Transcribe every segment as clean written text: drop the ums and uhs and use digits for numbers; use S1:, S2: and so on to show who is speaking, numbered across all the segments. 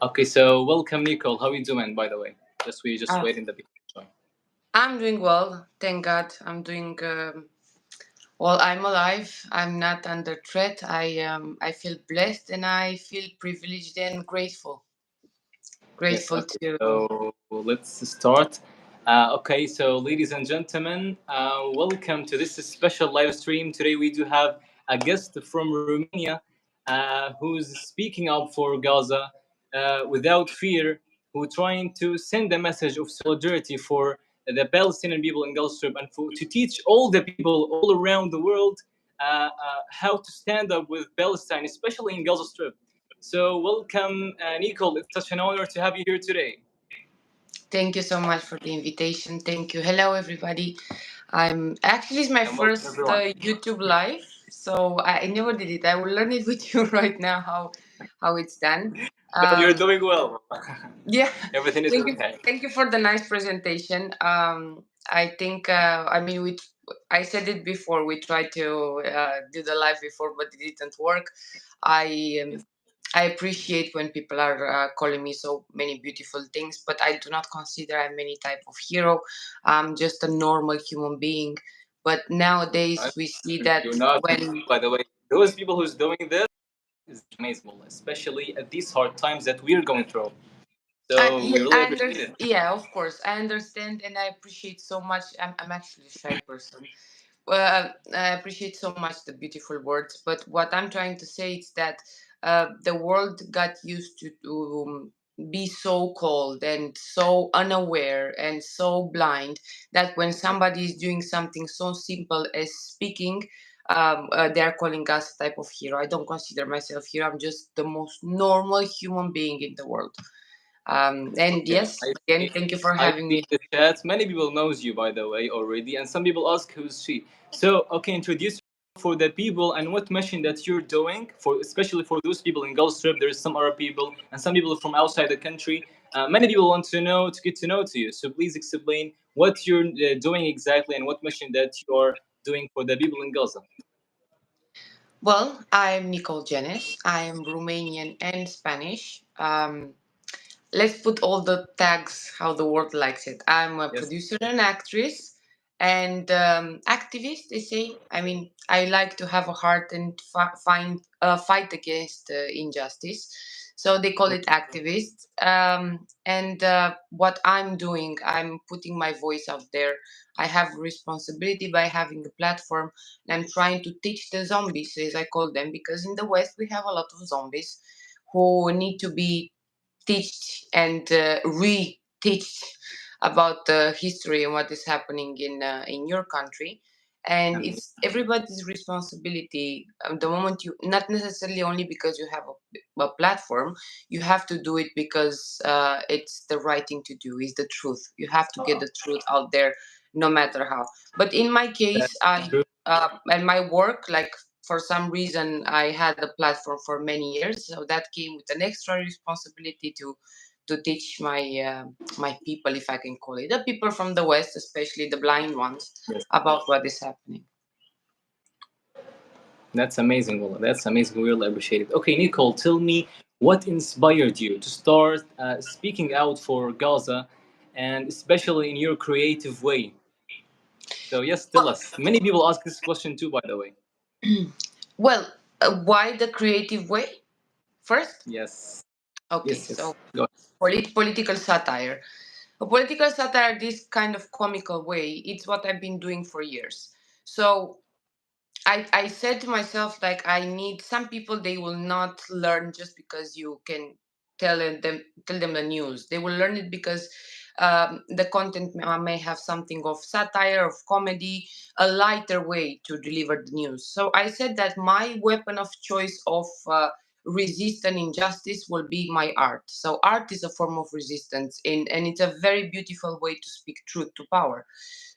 S1: Okay, so welcome, Nicole. How are you doing, by the way? We just
S2: Uh,
S1: wait in the beginning.
S2: I'm doing well, thank God. I'm doing well. I'm alive. I'm not under threat. I feel blessed and I feel privileged and grateful.
S1: Yes,
S2: Grateful
S1: okay,
S2: to.
S1: so let's start. Okay, so ladies and gentlemen, welcome to this special live stream. Today we do have a guest from Romania who's speaking up for Gaza without fear, who trying to send a message of solidarity for the Palestinian people in Gaza Strip and to teach all the people all around the world how to stand up with Palestine, especially in Gaza Strip. So, welcome, Nicole. It's such an honor to have you here today.
S2: Thank you so much for the invitation. Thank you. Hello, everybody. I'm actually it's my
S1: And welcome,
S2: first
S1: everyone.
S2: YouTube live, so I never did it. I will learn it with you right now how it's done.
S1: But you're
S2: Um,
S1: doing well.
S2: Yeah,
S1: Everything is
S2: thank you.
S1: okay.
S2: Thank you for the nice presentation. I think I mean I said it before. We tried to do the live before, but it didn't work. I
S1: Yes.
S2: I appreciate when people are calling me so many beautiful things, but I do not consider I'm any type of hero. I'm just a normal human being. But
S1: I-
S2: nowadays we see that
S1: You're not,
S2: when
S1: by the way. Those people who's doing this is amazing, especially at these hard times that we're going through. So we really appreciate it.
S2: Yeah, of course, I understand and I appreciate so much. I'm actually a shy person. Well, I appreciate so much the beautiful words, but what I'm trying to say is that the world got used to be so cold and so unaware and so blind that when somebody is doing something so simple as speaking, they're calling us a type of hero. I don't consider myself hero. I'm just the most normal human being in the world. And
S1: Okay,
S2: yes, again, thank you for
S1: I
S2: having
S1: see
S2: me.
S1: the chat. Many people knows you, by the way, already, and some people ask who's she. So, okay, introduce for the people and what mission that you're doing for, especially for those people in Gulf Strip. There's some Arab people and some people from outside the country. Many people want to know to get to know to you. So please explain what you're doing exactly and what mission that you are doing for the people in Gaza.
S2: Well, I'm Nicole Jense. I'm Romanian and Spanish. Let's put all the tags how the world likes it. I'm a
S1: Yes.
S2: producer and actress and activist, they say. I mean, I like to have a heart and fight against injustice. So they call it activist. And what I'm doing, I'm putting my voice out there. I have responsibility by having a platform, and I'm trying to teach the zombies, as I call them, because in the West we have a lot of zombies who need to be teach and re-teach about the history and what is happening in your country. And
S1: And
S2: it's everybody's responsibility. The moment you, not necessarily only because you have a platform, you have to do it because it's the right thing to do. Is the truth. You have to get the truth out there, no matter how. But in my case,
S1: that's true.
S2: and my work, like for some reason I had a platform for many years, so that came with an extra responsibility to teach my people, if I can call it, the people from the West, especially the blind ones,
S1: Yes.
S2: about what is happening.
S1: That's amazing, Wallah. That's amazing. We really appreciate it. Okay, Nicole, tell me what inspired you to start speaking out for Gaza, and especially in your creative way. So yes, tell us. Many people ask this question too, by the way.
S2: Well, why the creative way first?
S1: Yes,
S2: Okay,
S1: yes,
S2: so
S1: yes. Go ahead.
S2: political satire. A political satire, this kind of comical way, it's what I've been doing for years. So I said to myself, like, I need some people, they will not learn just because you can tell them the news. They will learn it because the content may have something of satire, of comedy, a lighter way to deliver the news. So I said that my weapon of choice of resist and injustice will be my art. So art is a form of resistance, and it's a very beautiful way to speak truth to power.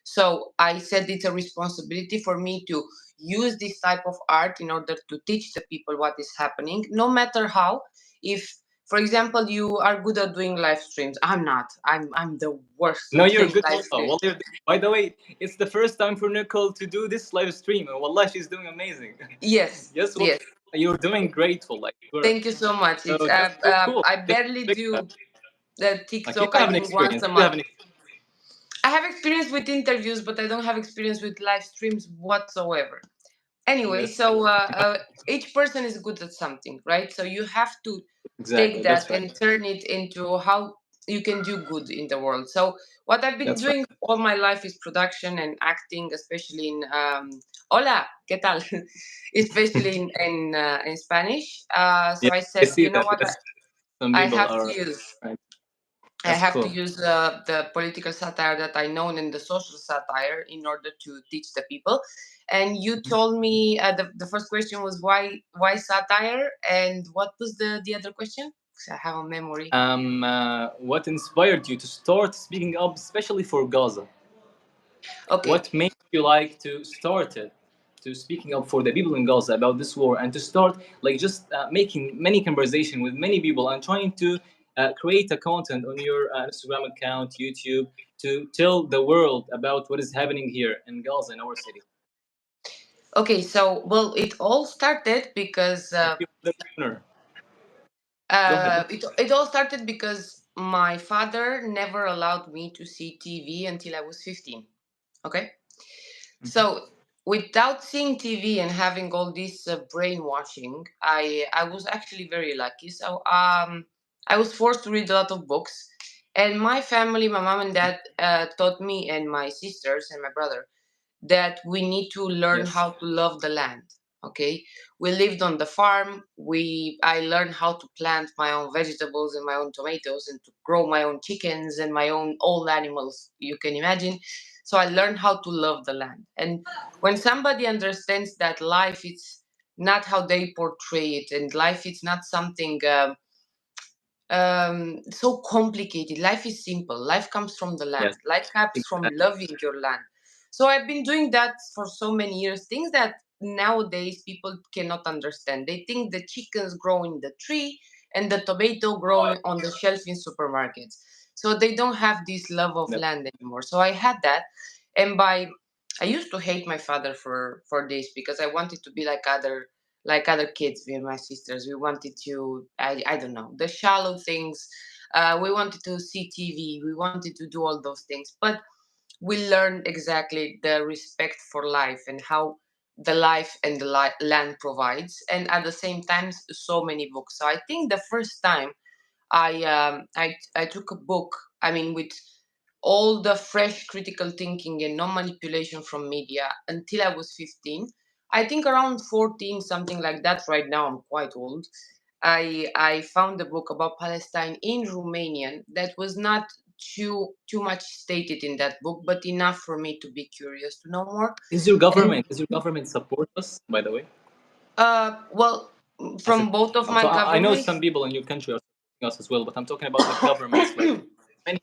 S2: So I said it's a responsibility for me to use this type of art in order to teach the people what is happening, no matter how. If, for example, you are good at doing live streams, I'm not. I'm the worst
S1: No,
S2: at
S1: you're
S2: doing
S1: good,
S2: live
S1: Wallah.
S2: streams.
S1: Well, by the way, it's the first time for Nicole to do this live stream, and Wallah, she's doing amazing.
S2: Yes,
S1: Yes, well,
S2: yes.
S1: You're doing grateful, like work.
S2: Thank you so much.
S1: So
S2: It's
S1: that's so cool.
S2: I
S1: Didn't
S2: barely
S1: expect that.
S2: do the
S1: Like you
S2: TikTok.
S1: do
S2: I
S1: have an
S2: think once
S1: experience.
S2: a
S1: You do have
S2: month.
S1: an
S2: I have experience with interviews, but I don't have experience with live streams whatsoever. Anyway,
S1: That's good.
S2: so each person is good at something, right? So you have to take
S1: Exactly.
S2: that
S1: That's right.
S2: and turn it into how you can do good in the world. So what I've been
S1: That's right.
S2: doing all my life is production and acting, especially in hola, ¿qué tal? Especially in Spanish.
S1: Yeah,
S2: So I
S1: I
S2: said,
S1: see
S2: you know
S1: that.
S2: what,
S1: Yes, some
S2: I
S1: people
S2: have to
S1: are.
S2: use
S1: Right.
S2: I
S1: That's
S2: have to
S1: cool.
S2: use the political satire that I know and the social satire in order to teach the people. And you
S1: Mhm.
S2: told me the first question was why satire, and what was the other question? 'Cause I have a memory.
S1: What inspired you to start speaking up, especially for Gaza?
S2: Okay,
S1: What made you like to start it, to speaking up for the people in Gaza about this war, and to start like just making many conversation with many people and trying to create a content on your Instagram account, YouTube, to tell the world about what is happening here in Gaza in our city.
S2: okay. So well, it all started because
S1: Thank you for the listener. Go ahead.
S2: it all started because my father never allowed me to see TV until I was 15. Okay.
S1: Mhm.
S2: So without seeing TV and having all this brainwashing, I was actually very lucky. So I was forced to read a lot of books, and my family, my mom and dad, taught me and my sisters and my brother that we need to learn
S1: Yes.
S2: how to love the land. Okay, we lived on the farm. I learned how to plant my own vegetables and my own tomatoes and to grow my own chickens and my own all animals you can imagine. So I learned how to love the land. And when somebody understands that life is not how they portray it, and life is not something so complicated. Life is simple. Life comes from the land.
S1: Yes.
S2: Life comes from
S1: Exactly.
S2: loving your land. So I've been doing that for so many years. Things that nowadays people cannot understand. They think the chickens grow in the tree and the tomato grow on the shelf in supermarkets. So they don't have this love of
S1: Yep.
S2: land anymore. So I had that, and by I used to hate my father for this because I wanted to be like other kids, me and my sisters. We wanted to, I don't know, the shallow things. We wanted to see TV. We wanted to do all those things. But we learned exactly the respect for life and how the life and the land provides. And at the same time, so many books. So I think the first time I took a book, I mean, with all the fresh critical thinking and no manipulation from media until I was 15. I think around 14, something like that. Right now, I'm quite old. I found a book about Palestine in Romanian that was not too much stated in that book, but enough for me to be curious to know more. And
S1: Is your government support us, by the way?
S2: well,
S1: As a
S2: from both of
S1: so
S2: my
S1: I know some
S2: governments.
S1: people in your country are supporting us as well, but I'm talking about the governments. Like many,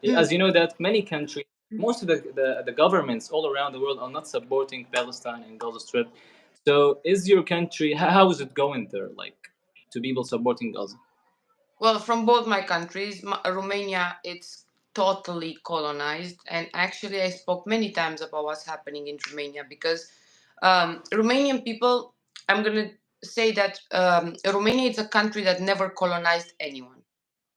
S1: as you know, that many countries, most of the governments all around the world are not supporting Palestine and Gaza Strip. So, is your country? How is it going there? Like to people supporting Gaza?
S2: Well, from both my countries, Romania, it's totally colonized. And actually, I spoke many times about what's happening in Romania because Romanian people, I'm going to say that Romania is a country that never colonized anyone.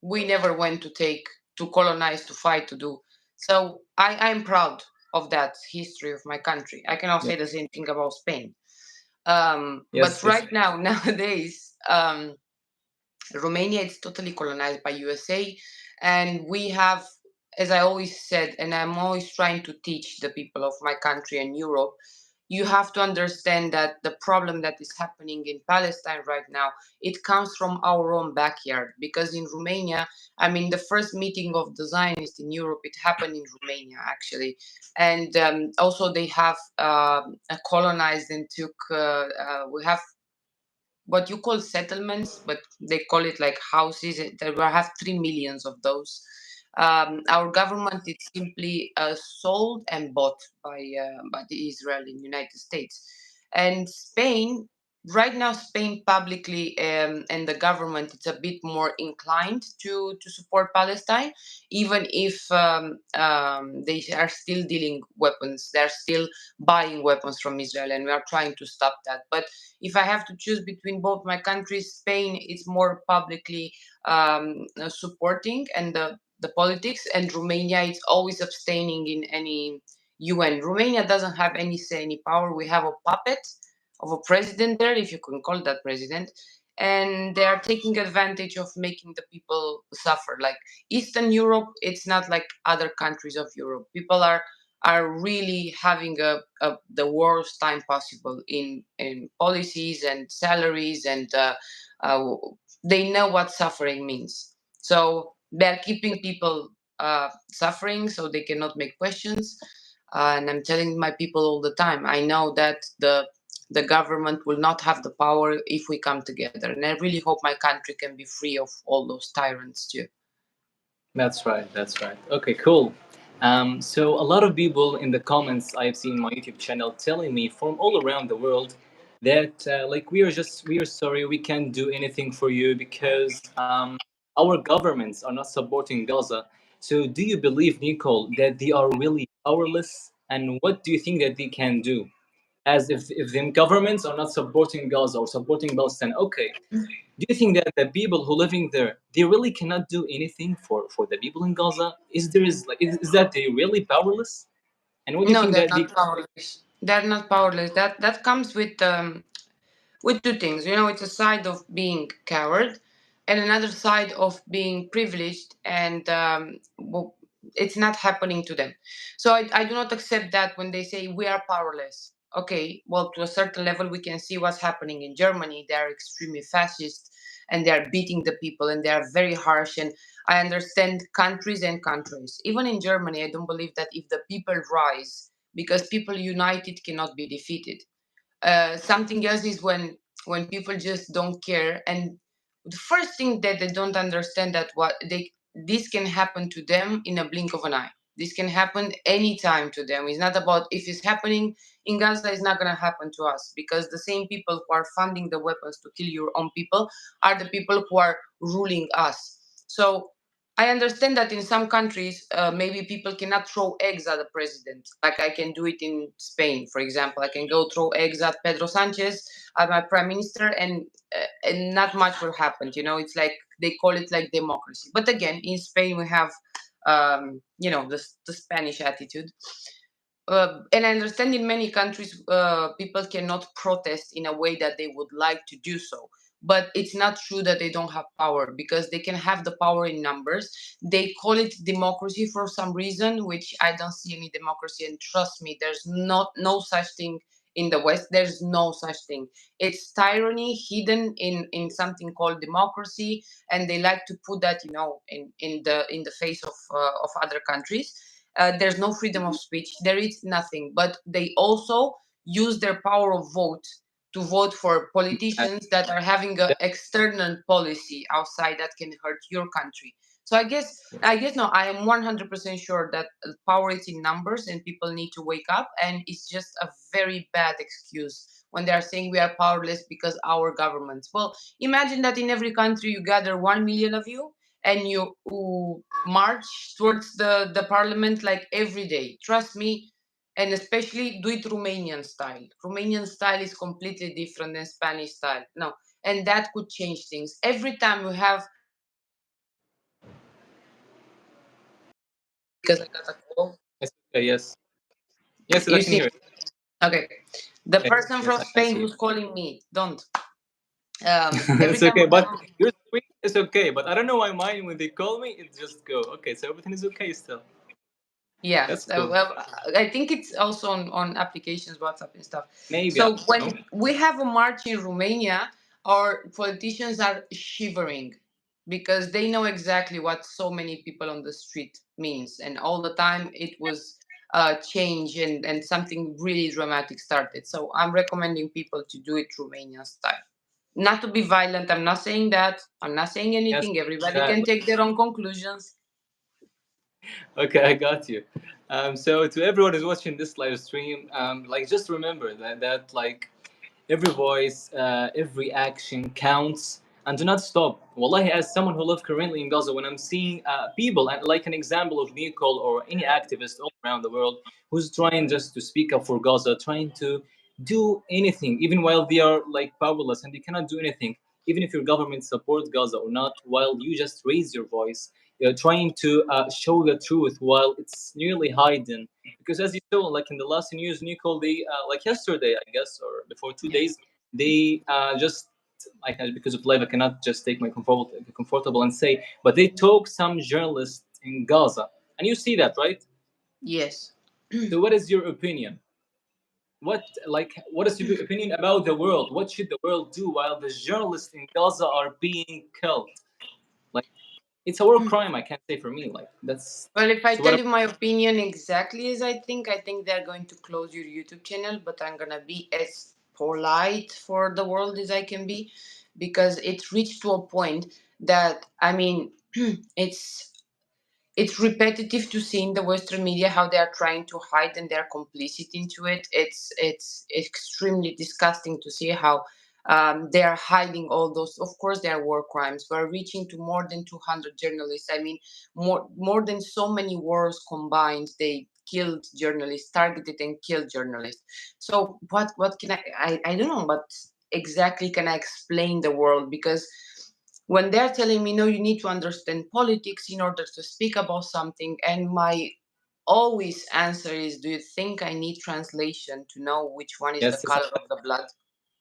S2: We never went to colonize, to fight, to do. So I'm proud of that history of my country. I cannot
S1: Yeah.
S2: say the same thing about Spain. But
S1: Yes. Yes.
S2: right now, nowadays, Romania is totally colonized by USA, and we have, as I always said, and I'm always trying to teach the people of my country and Europe, you have to understand that the problem that is happening in Palestine right now, it comes from our own backyard. Because in Romania, I mean, the first meeting of the Zionists in Europe, it happened in Romania actually, and also they have colonized and took. We have what you call settlements, but they call it like houses. There will have 3 millions of those. Our government is simply sold and bought by the Israel and United States, and Spain. right now Spain publicly, and the government, it's a bit more inclined to support Palestine, even if they are still dealing weapons, they're still buying weapons from Israel, and we are trying to stop that. But if I have to choose between both my countries, Spain is more publicly supporting, and the politics, and Romania is always abstaining in any UN. Romania doesn't have any say, any power. We have a puppet of a president there, if you can call that president, and they are taking advantage of making the people suffer. Like Eastern Europe, it's not like other countries of Europe. People are really having the worst time possible in policies and salaries, and uh, they know what suffering means. So they're keeping people suffering, so they cannot make questions. And I'm telling my people all the time, I know that the government will not have the power if we come together. And I really hope my country can be free of all those tyrants too.
S1: That's right. That's right. Okay, cool. So a lot of people in the comments I've seen my YouTube channel telling me from all around the world that like we are sorry, we can't do anything for you because our governments are not supporting Gaza. So do you believe, Nicole, that they are really powerless? And what do you think that they can do? As if the governments are not supporting Gaza or supporting Palestine, okay, do you think that the people who living there they really cannot do anything for the people in Gaza? Is that they really powerless? And what do you
S2: No,
S1: think
S2: they're
S1: that they?
S2: not powerless. They're not powerless. That comes with two things. You know, it's a side of being coward, and another side of being privileged, and it's not happening to them. So I do not accept that when they say we are powerless. Okay, well, to a certain level, we can see what's happening in Germany. They are extremely fascist, and they are beating the people, and they are very harsh. And I understand countries and countries. Even in Germany, I don't believe that if the people rise, because people united cannot be defeated. Something else is when people just don't care, and the first thing that they don't understand that what they this can happen to them in a blink of an eye. This can happen anytime to them. It's not about if it's happening in Gaza, it's not going to happen to us, because the same people who are funding the weapons to kill your own people are the people who are ruling us. So I understand that in some countries, maybe people cannot throw eggs at the president, like I can do it in Spain, for example. I can go throw eggs at Pedro Sanchez, at my prime minister, and not much will happen. You know, it's like they call it like democracy. But again, in Spain, we have, the Spanish attitude. And I understand in many countries, people cannot protest in a way that they would like to do so. But it's not true that they don't have power, because they can have the power in numbers. They call it democracy for some reason, which I don't see any democracy. And trust me, there's not no such thing in the West. There's no such thing. It's tyranny hidden in something called democracy, and they like to put that, in the face of other countries. There's no freedom of speech. There is nothing. But they also use their power of vote to vote for
S1: Uh,
S2: politicians that are having an external policy outside that can hurt your country. So I guess no, I am 100% sure that power is in numbers, and people need to wake up. And it's just a very bad excuse when they are saying we are powerless because our governments. Well, imagine that in every country you gather 1 million of you, and you march towards the parliament like every day. Trust me, and especially do it Romanian style. Romanian style is completely different than Spanish style. No, and that could change things. Every time we have, because I got a call.
S1: it's okay. Yes. Yes, I
S2: You
S1: can
S2: see,
S1: hear it.
S2: okay, the
S1: Okay.
S2: person
S1: Yes,
S2: from
S1: I
S2: Spain
S1: see you.
S2: who's calling me, don't. Every
S1: It's
S2: time
S1: okay,
S2: we have,
S1: but you're sweet. It's okay, but I don't know why mine when they call me it just go. Okay, so everything is okay still.
S2: yeah,
S1: That's cool.
S2: well, I think it's also on applications, WhatsApp and stuff.
S1: Maybe I
S2: So
S1: don't know.
S2: when we have a march in Romania, our politicians are shivering, because they know exactly what so many people on the street means, and all the time it was change, and something really dramatic started. So I'm recommending people to do it Romanian style. Not to be violent. I'm not saying that. I'm not saying
S1: Yes,
S2: anything. Everybody can
S1: exactly.
S2: take their own conclusions.
S1: Okay, I got you. So to everyone who's watching this live stream, like just remember that like every voice, every action counts, and do not stop. Wallahi, as someone who lives currently in Gaza, when I'm seeing people, and like an example of Nicole or any activist all around the world who's trying just to speak up for Gaza, trying to do anything, even while they are like powerless and they cannot do anything, even if your government supports Gaza or not, while you just raise your voice, you're trying to show the truth while it's nearly hidden. Because as you saw, like in the last news, Nicole, they like yesterday, I guess, or before two
S2: Yeah.
S1: days, they just because of life, I cannot just take my comfortable and say, but they took some journalists in Gaza, and you see that, right?
S2: Yes.
S1: So, what is your opinion? What is your opinion about the world? What should the world do while the journalists in Gaza are being killed? Like, it's a war crime. I can't say for me. Like that's
S2: Well, if I
S1: so. What?
S2: tell you my opinion exactly as I think they're going to close your YouTube channel, but I'm gonna be as polite for the world as I can be, because it's reached to a point that, I mean, it's it's repetitive to see in the Western media how they are trying to hide and they're complicit into it. It's extremely disgusting to see how they are hiding all those. Of course, they are war crimes. We're reaching to more than 200 journalists. I mean, more than so many wars combined. They killed journalists, targeted and killed journalists. So what can I don't know, but exactly can I explain the world, because when they're telling me, no, you need to understand politics in order to speak about something, and my always answer is, do you think I need translation to know which one is the
S1: Yes,
S2: color of the blood?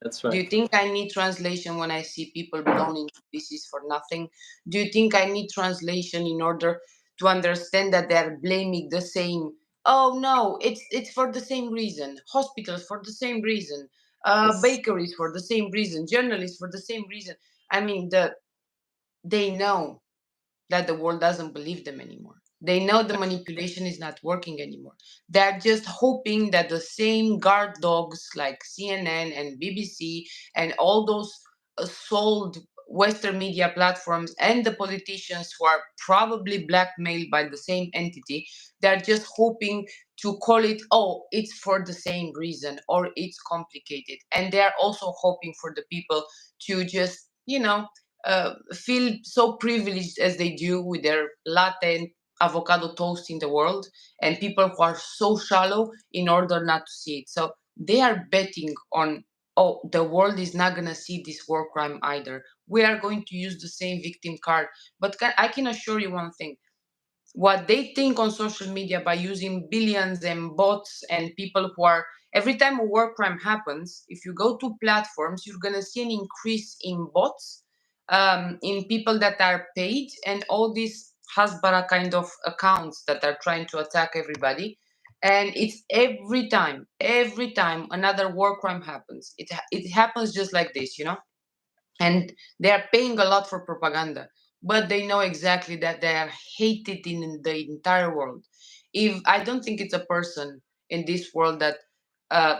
S1: that's
S2: Do
S1: right.
S2: you think I need translation when I see people blown into pieces for nothing? Do you think I need translation in order to understand that they're blaming the same? Oh no, it's for the same reason. Hospitals for the same reason.
S1: Yes,
S2: Bakeries for the same reason. Journalists for the same reason. I mean, they know that the world doesn't believe them anymore. They know the manipulation is not working anymore. They're just hoping that the same guard dogs like CNN and BBC and all those sold Western media platforms and the politicians who are probably blackmailed by the same entity, they're just hoping to call it, oh, it's for the same reason or it's complicated. And they're also hoping for the people to just, feel so privileged as they do with their latte and avocado toast in the world, and people who are so shallow in order not to see it. So they are betting on, oh, the world is not going to see this war crime either. We are going to use the same victim card. But I can assure you one thing, what they think on social media by using billions and bots and people who are, every time a war crime happens, if you go to platforms, you're going to see an increase in bots, in people that are paid, and all these hasbara kind of accounts that are trying to attack everybody. And it's every time another war crime happens, it happens just like this, and they are paying a lot for propaganda, but they know exactly that they are hated in the entire world. If I don't think it's a person in this world that uh,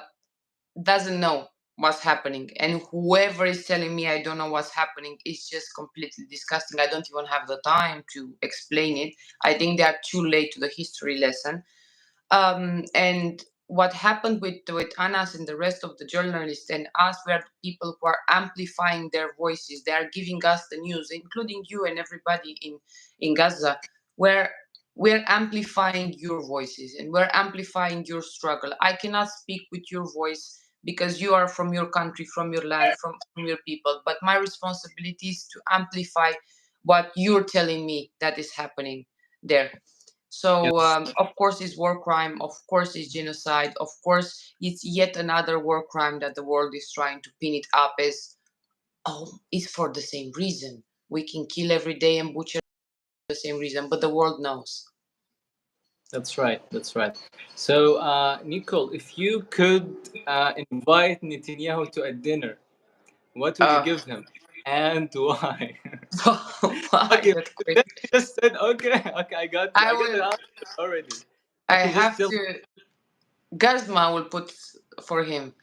S2: doesn't know what's happening, and whoever is telling me I don't know what's happening is just completely disgusting. I don't even have the time to explain it. I think they are too late to the history lesson. And what happened with Anas and the rest of the journalists and us were the people who are amplifying their voices. They are giving us the news, including you and everybody in Gaza, where we're amplifying your voices and we're amplifying your struggle. I cannot speak with your voice because you are from your country, from your land, from your people. But my responsibility is to amplify what you're telling me that is happening there. So,
S1: yes,
S2: of course, it's war crime. Of course, it's genocide. Of course, it's yet another war crime that the world is trying to pin it up as, oh, it's for the same reason. We can kill every day and butcher for the same reason, but the world knows.
S1: that's right. That's right. So, Nicole, if you could invite Netanyahu to a dinner, what would you
S2: Uh,
S1: give him and why?
S2: why
S1: Okay,
S2: that
S1: then
S2: quick?
S1: you just said okay, okay. I got you.
S2: I
S1: I got
S2: will.
S1: an answer already.
S2: I
S1: Okay, just
S2: have
S1: tell.
S2: to. Gazma will put for him.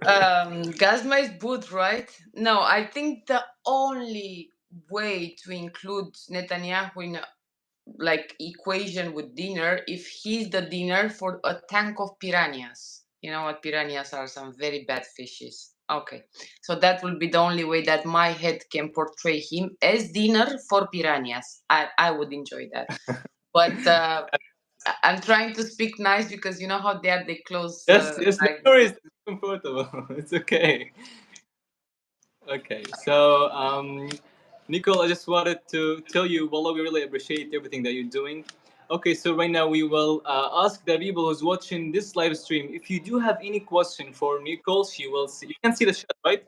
S2: Gazma is boot, right? No, I think the only way to include Netanyahu in like equation with dinner if he's the dinner for a tank of piranhas. You know what? Piranhas are some very bad fishes. Okay. So that will be the only way that my head can portray him as dinner for piranhas. I would enjoy that. But I'm trying to speak nice because you know how they are, they close
S1: Yes, yes, no
S2: like
S1: worries. It's comfortable. It's okay. Okay, so Nicole, I just wanted to tell you, well, we really appreciate everything that you're doing. Okay, so right now we will ask the people who's watching this live stream if you do have any question for Nicole. She will see. You can see the chat, right?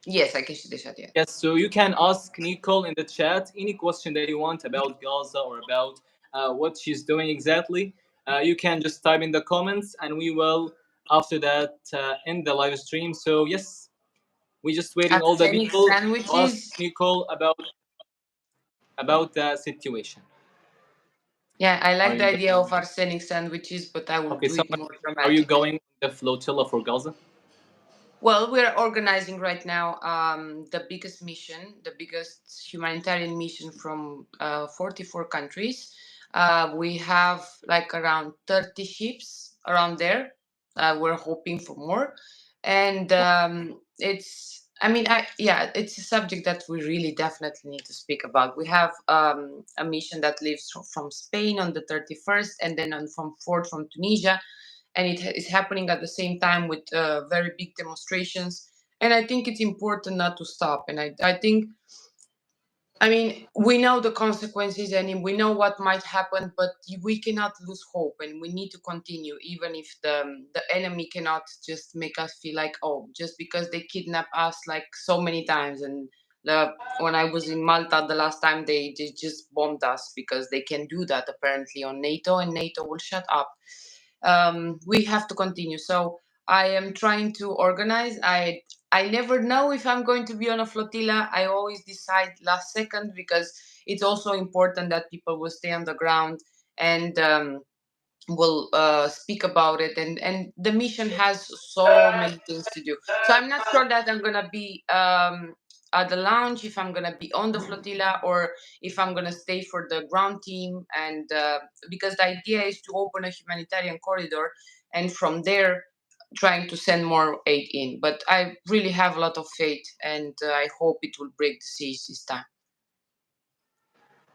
S2: yes, I can shoot the shot, yeah.
S1: Yes, so you can ask Nicole in the chat any question that you want about Gaza or about what she's doing exactly. You can just type in the comments, and we will after that end the live stream. So yes, we're just waiting all the
S2: Arsenic
S1: people to ask
S2: sandwiches.
S1: Nicole about the situation.
S2: Yeah, I
S1: Are
S2: like the
S1: you
S2: idea of
S1: going?
S2: arsenic sandwiches, but I will
S1: Okay,
S2: do
S1: so
S2: it more
S1: are you
S2: dramatically.
S1: going on the flotilla for Gaza?
S2: Well, we're organizing right now the biggest mission, the biggest humanitarian mission from 44 countries. We have like around 30 ships around there. We're hoping for more. And I mean, yeah, it's a subject that we really definitely need to speak about. We have a mission that leaves from Spain on the 31st and then on from 4th from Tunisia, and it is happening at the same time with very big demonstrations. And I think it's important not to stop. And I think, I mean, we know the consequences and we know what might happen, but we cannot lose hope, and we need to continue, even if the enemy cannot just make us feel like, oh, just because they kidnap us like so many times. And when I was in Malta the last time, they just bombed us because they can do that apparently on NATO, and NATO will shut up. We have to continue. So I am trying to organize. I never know if I'm going to be on a flotilla. I always decide last second because it's also important that people will stay on the ground and will speak about it. And the mission has so many things to do. So I'm not sure that I'm gonna be at the lounge, if I'm gonna be on the flotilla, or if I'm gonna stay for the ground team. And because the idea is to open a humanitarian corridor, and from there trying to send more aid in. But I really have a lot of faith, and I hope it will break the siege this time.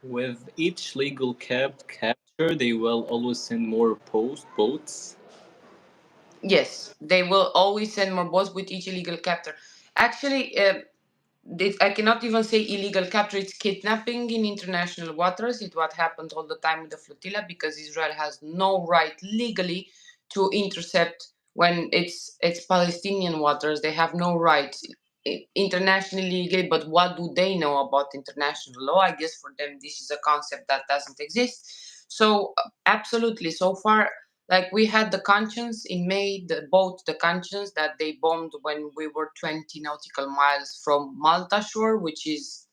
S1: With each legal capture, they will always send more post boats.
S2: Yes, they will always send more boats with each illegal captor. Actually, I cannot even say illegal capture. It's kidnapping in international waters. It's what happens all the time with the flotilla, because Israel has no right legally to intercept when it's Palestinian waters. They have no right internationally legally. But what do they know about international law? I guess for them this is a concept that doesn't exist. So absolutely, so far, like we had the Conscience in May, the boat, the Conscience, that they bombed when we were 20 nautical miles from Malta shore, which is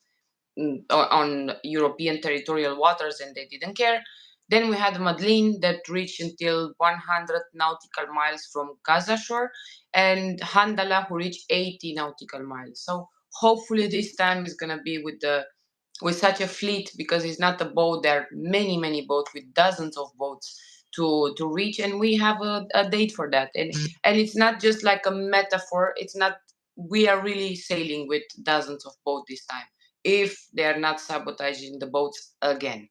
S2: on European territorial waters, and they didn't care. Then we had Madeleine that reached until 100 nautical miles from Gaza shore, and Handala who reached 80 nautical miles. So hopefully this time is gonna be with such a fleet, because it's not a boat. There are many boats with dozens of boats to reach, and we have a date for that. And it's not just like a metaphor. It's not. We are really sailing with dozens of boats this time, if they are not sabotaging the boats again.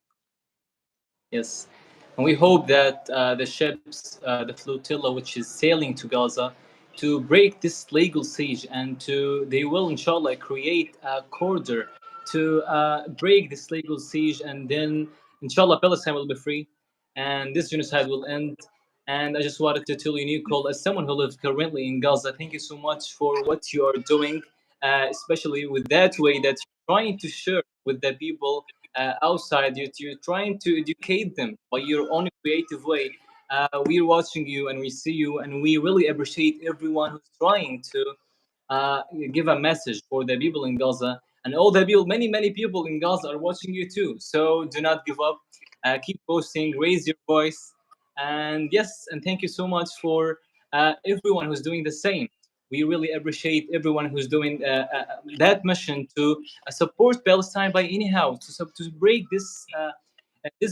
S1: Yes, and we hope that the ships, the flotilla, which is sailing to Gaza, to break this legal siege, and they will, inshallah, create a corridor to break this legal siege, and then, inshallah, Palestine will be free, and this genocide will end. And I just wanted to tell you, Nicole, as someone who lives currently in Gaza, thank you so much for what you are doing, especially with that way that you're trying to share with the people outside. You're trying to educate them by your own creative way. We're watching you and we see you, and we really appreciate everyone who's trying to uh, give a message for the people in Gaza, and all the people. Many people in Gaza are watching you too. So do not give up. Keep posting. Raise your voice. And yes, and thank you so much for everyone who's doing the same. We really appreciate everyone who's doing that mission to support Palestine by anyhow to break this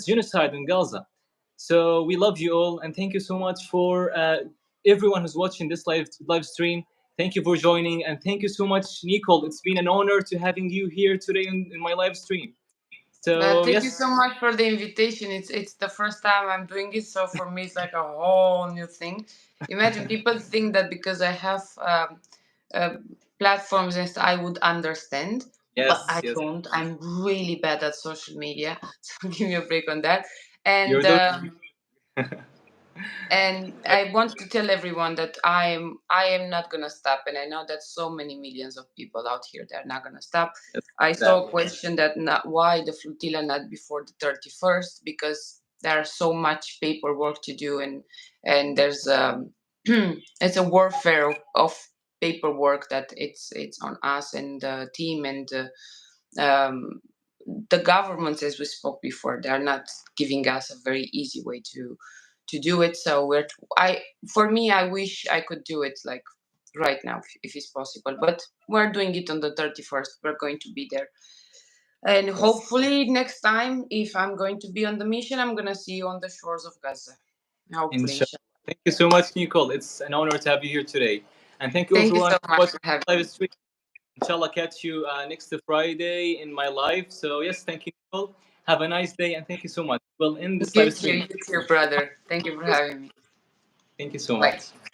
S1: genocide in Gaza. So we love you all, and thank you so much for everyone who's watching this live stream. Thank you for joining, and thank you so much, Nicole. It's been an honor to having you here today in my live stream. So
S2: Thank you
S1: yes,
S2: so much for the invitation. It's the first time I'm doing it, so for me it's like a whole new thing. Imagine people think that because I have uh, platforms and stuff, I would understand, but
S1: yes,
S2: I
S1: yes.
S2: don't. I'm really bad at social media, so give me a break on that. And
S1: You're doing.
S2: and I want to tell everyone that I am not gonna stop, and I know that so many millions of people out here they're not gonna stop.
S1: Yes,
S2: I saw a
S1: exactly.
S2: question that not, why the flotilla not before the 31st, because there's so much paperwork to do, and there's it's a warfare of paperwork that it's on us and the team and the governments, as we spoke before, they are not giving us a very easy way to do it. So I for me, I wish I could do it like right now if it's possible, but we're doing it on the 31st. We're going to be there, and
S1: Yes,
S2: hopefully next time, if I'm going to be on the mission, I'm gonna see you on the shores of Gaza. Hopefully,
S1: inshallah.
S2: inshallah.
S1: Thank you so much, Nicole. It's an honor to have you here today, and thank you
S2: Thank you
S1: everyone
S2: so
S1: for
S2: much
S1: watching
S2: for having
S1: the live
S2: me.
S1: stream. Inshallah, catch you next Friday in my live. So yes, thank you, Nicole. Have a nice day, and thank you so much. We'll end this live stream.
S2: You too, brother. Thank you for having me.
S1: Thank you so
S2: Bye.
S1: much.